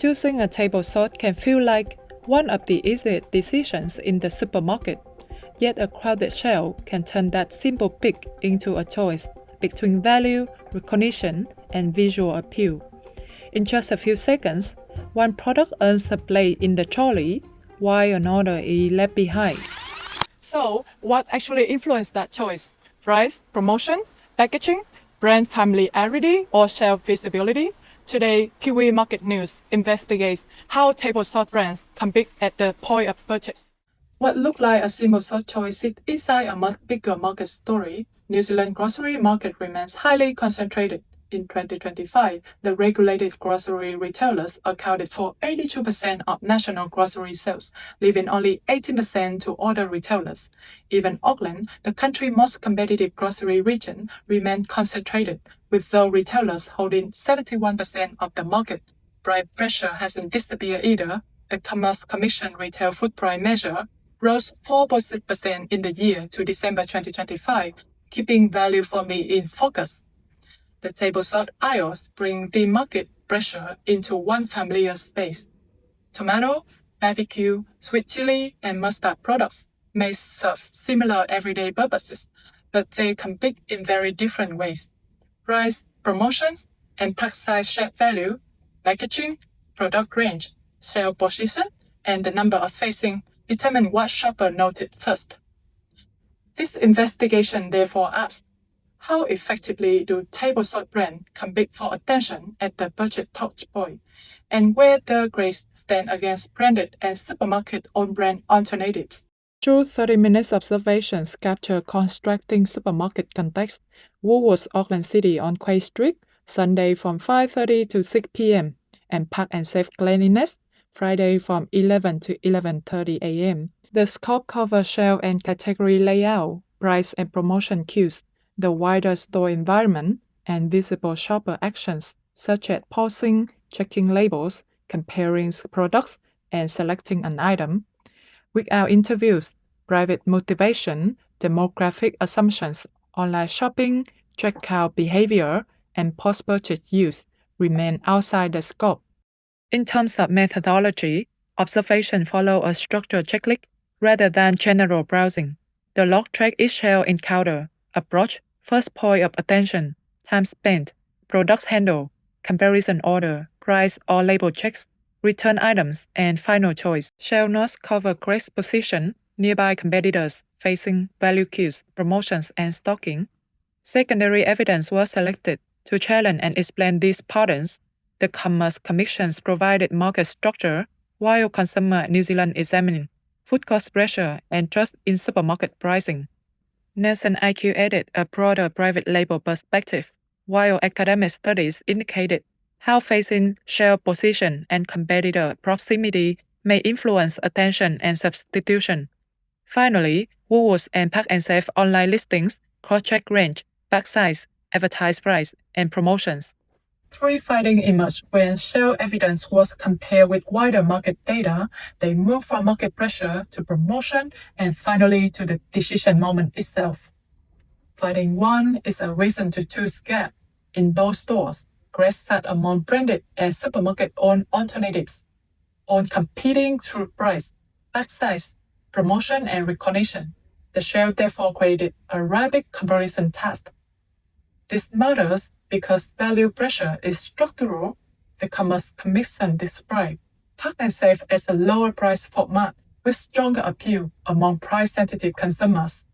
Choosing a table salt can feel like one of the easiest decisions in the supermarket, yet a crowded shelf can turn that simple pick into a choice between value, recognition, and visual appeal. In just a few seconds, one product earns a place in the trolley, while another is left behind. So, what actually influenced that choice? Price, promotion, packaging, brand familiarity, or shelf visibility? Today, Kiwi Market News investigates how table salt brands compete at the point of purchase. What looked like a simple salt choice sits inside a much bigger market story. New Zealand grocery market remains highly concentrated. In 2025, the regulated grocery retailers accounted for 82% of national grocery sales, leaving only 18% to other retailers. Even Auckland, the country's most competitive grocery region, remained concentrated, with those retailers holding 71% of the market. Price pressure hasn't disappeared either. The Commerce Commission retail food price measure rose 4.6% in the year to December 2025, keeping value firmly in focus. The table salt aisles bring the market pressure into one familiar space. Tomato, barbecue, sweet chili, and mustard products may serve similar everyday purposes, but they compete in very different ways. Price, promotions, and pack size shared value, packaging, product range, shelf position, and the number of facing determine what shopper noted first. This investigation therefore asks, how effectively do table salt brands compete for attention at the budget touch point, and where the grades stand against branded and supermarket-owned brand alternatives? Through 30 minutes observations capture constructing supermarket context, Woolworths Auckland City on Quay Street, Sunday from 5:30 to 6 p.m., and Park and Safe Cleanliness, Friday from 11 to 11:30 a.m. The scope covers shelf and category layout, price and promotion cues, the wider store environment, and visible shopper actions such as pausing, checking labels, comparing products, and selecting an item. Without interviews, private motivation, demographic assumptions, online shopping, checkout behavior, and post-purchase use remain outside the scope. In terms of methodology, observation follow a structured checklist rather than general browsing. The log track each shelf encounter, approach, first point of attention, time spent, products handled, comparison order, price or label checks, return items, and final choice. Shelf notes cover Gregg's position, nearby competitors, facing value cues, promotions, and stocking. Secondary evidence was selected to challenge and explain these patterns. The Commerce Commission's provided market structure, while Consumer New Zealand examining food cost pressure and trust in supermarket pricing. Nelson IQ added a broader private label perspective, while academic studies indicated how facing shelf position and competitor proximity may influence attention and substitution. Finally, Woolworths and Park and Safe online listings cross-check range, pack size, advertised price, and promotions. Three findings emerged when shelf evidence was compared with wider market data. They moved from market pressure to promotion and finally to the decision moment itself. Finding 1 is a reason to choose gap. In both stores, Gregg sat among branded and supermarket-owned alternatives, on competing through price, pack size, promotion, and recognition. The shelf therefore created a rapid comparison task. This matters because value pressure is structural. The Commerce Commission described Park and Safe as a lower price format with stronger appeal among price-sensitive consumers.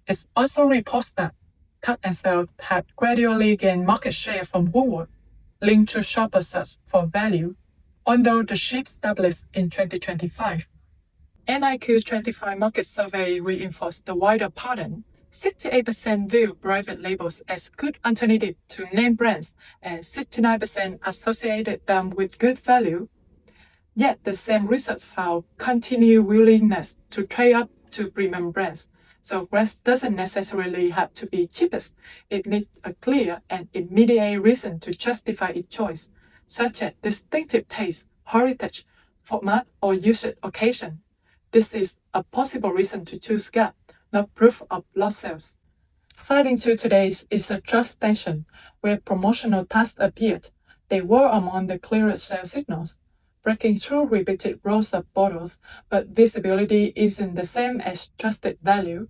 It also reports that Park and Safe had gradually gained market share from Woolworths, linked to shopper search for value, although the shift established in 2025. NIQ's 25 market survey reinforced the wider pattern. 68% view private labels as good alternative to name brands, and 69% associated them with good value. Yet the same research found continued willingness to trade up to premium brands. So Gregg doesn't necessarily have to be cheapest. It needs a clear and immediate reason to justify its choice, such as distinctive taste, heritage, format, or usage occasion. This is a possible reason to choose gap, not proof of lost sales. Finding 2 today is a trust tension, where promotional tasks appeared. They were among the clearest sales signals. breaking through repeated rows of bottles, but visibility isn't the same as trusted value.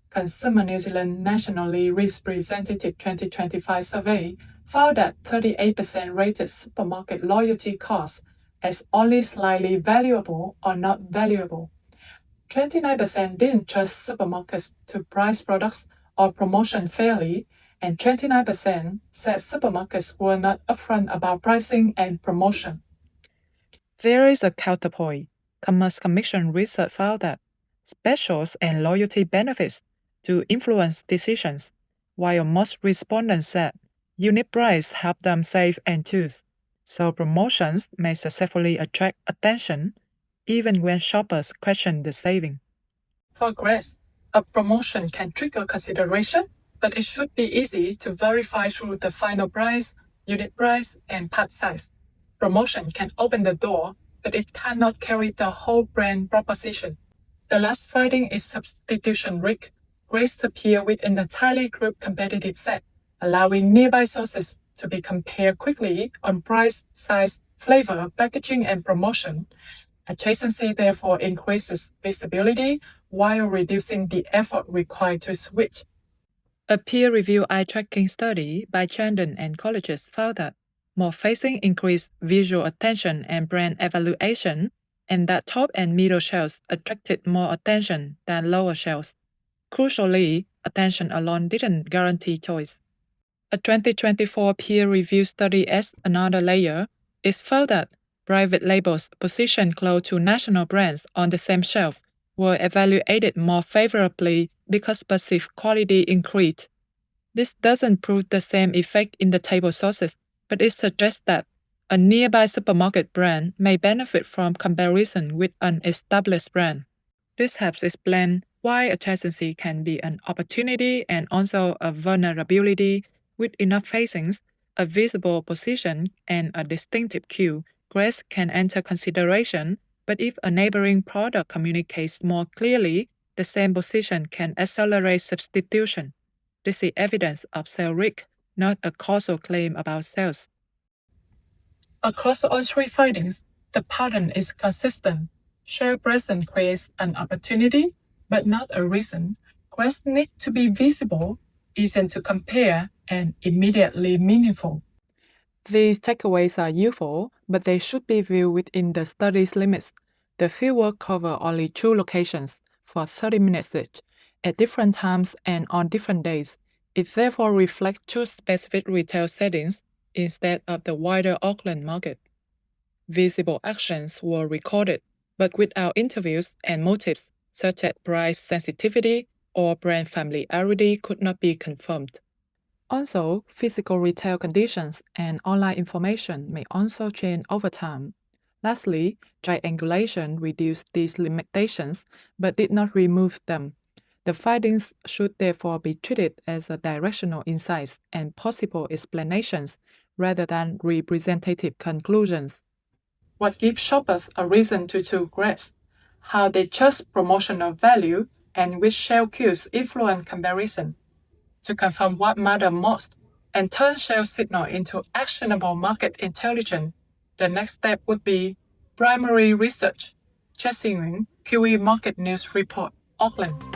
Consumer New Zealand Nationally Representative 2025 survey found that 38% rated supermarket loyalty costs as only slightly valuable or not valuable. 29% didn't trust supermarkets to price products or promotion fairly, and 29% said supermarkets were not upfront about pricing and promotion. There is a counterpoint. Commerce Commission research found that specials and loyalty benefits do influence decisions, while most respondents said unit price help them save and choose. So promotions may successfully attract attention even when shoppers question the saving. For Gregg, a promotion can trigger consideration, but it should be easy to verify through the final price, unit price, and pack size. Promotion can open the door, but it cannot carry the whole brand proposition. The last finding is substitution risk. Grace appear with an entirely grouped competitive set, allowing nearby sources to be compared quickly on price, size, flavor, packaging, and promotion. Adjacency therefore increases visibility while reducing the effort required to switch. A peer-reviewed eye-tracking study by Chandon and colleagues found that more facing increased visual attention and brand evaluation, and that top and middle shelves attracted more attention than lower shelves. Crucially, attention alone didn't guarantee choice. A 2024 peer-reviewed study adds another layer. It found that private labels positioned close to national brands on the same shelf were evaluated more favorably because perceived quality increased. This doesn't prove the same effect in the table sources, but it suggests that a nearby supermarket brand may benefit from comparison with an established brand. This helps explain why adjacency can be an opportunity and also a vulnerability. With enough facings, a visible position, and a distinctive cue, Gregg can enter consideration, but if a neighboring product communicates more clearly, the same position can accelerate substitution. This is evidence of sales risk, not a causal claim about sales. Across all three findings, the pattern is consistent. Share presence creates an opportunity, but not a reason. Gregg need to be visible, easy to compare, and immediately meaningful. These takeaways are useful, but they should be viewed within the study's limits. The fieldwork covers only 2 locations for 30 minutes each, at different times and on different days. It therefore reflects 2 specific retail settings instead of the wider Auckland market. Visible actions were recorded, but without interviews and motives such as price sensitivity or brand familiarity could not be confirmed. Also, physical retail conditions and online information may also change over time. Lastly, triangulation reduced these limitations but did not remove them. The findings should therefore be treated as a directional insights and possible explanations rather than representative conclusions. What gives shoppers a reason to choose Gregg? How they trust promotional value and which shelf cues influence comparison. To confirm what matters most and turn shelf signal into actionable market intelligence, the next step would be primary research. Jessie, Kiwi Market News Report, Auckland.